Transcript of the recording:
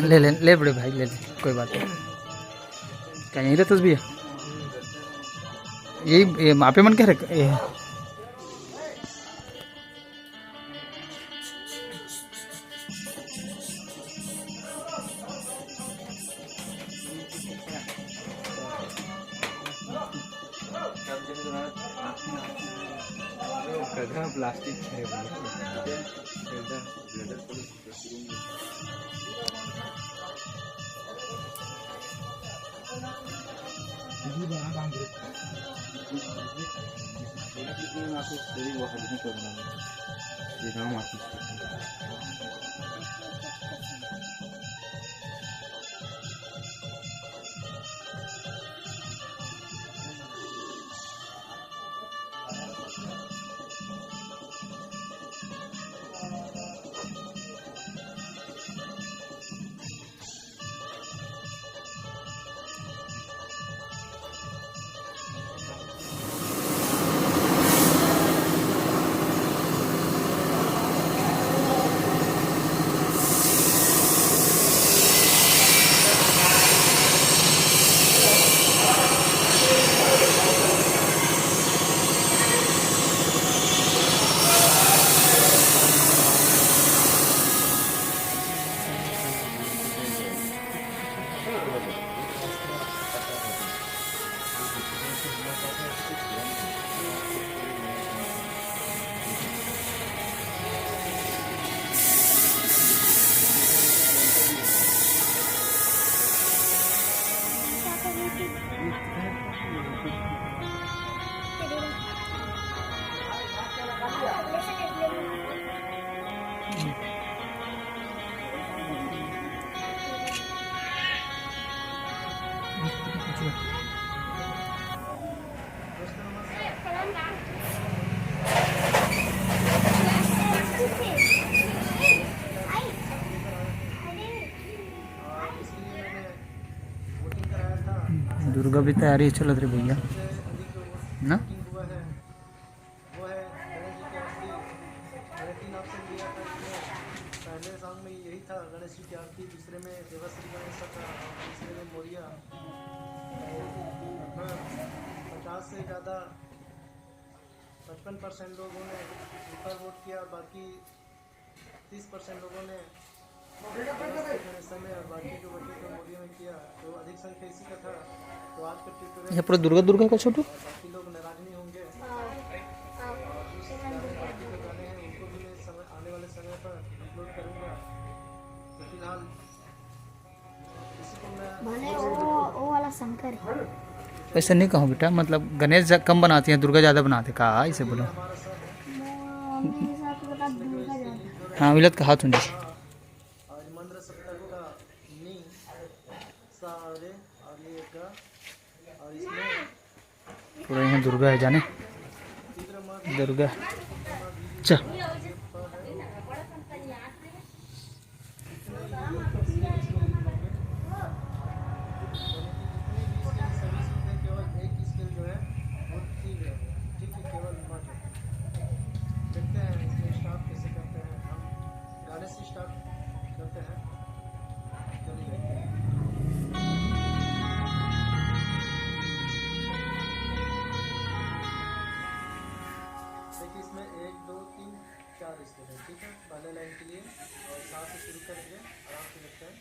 ले ले ले बड़े भाई ले ले, कोई बात नहीं। क्या यही रहता भी है यही मापे मन क्या रख ये प्लास्टिक है दुर्गा भी तैयारी चल रही भैया ना। पहले सॉन्ग में यही था गणेश जी की आरती, दूसरे में देवश्री गणेश था, तीसरे में मोरिया। 50 से ज़्यादा 55% लोगों ने ऊपर वोट किया, बाकी 30% लोगों ने गणेश में और बाकी जो वोटिंग को मोरिया में किया। तो अधिक संख्या इसी का था। तो आज का ट्यूटोरियल ये पूरा दुर्गा दुर्गा का छोटू बाकी लोग नाराज नहीं होंगे। गाने हैं उनको भी मैं आने वाले समय पर अपलोड करूँगा। तो फिलहाल इसी को मैं वो वाला शंकर है। ऐसा नहीं कहूँ बेटा, मतलब गणेश कम बनाती हैं दुर्गा ज़्यादा बनाते, कहा इसे बोलो। हाँ मिलत का हाथ होने आज मंत्र सप्ताह का नी सारे और ये का और इसमें पूरा यहाँ दुर्गा है जाने दुर्गा चा केवल एक स्किल जो है वो ठीक है, ठीक है, केवल मत देखते हैं इसमें स्टार्ट कैसे करते हैं। हम गाने से स्टार्ट करते हैं। चलिए देखिए इसमें 1 2 3 4 स्टेप है, ठीक है। पहले लाइन के लिए और 7 से शुरू करेंगे, आराम से देखते हैं।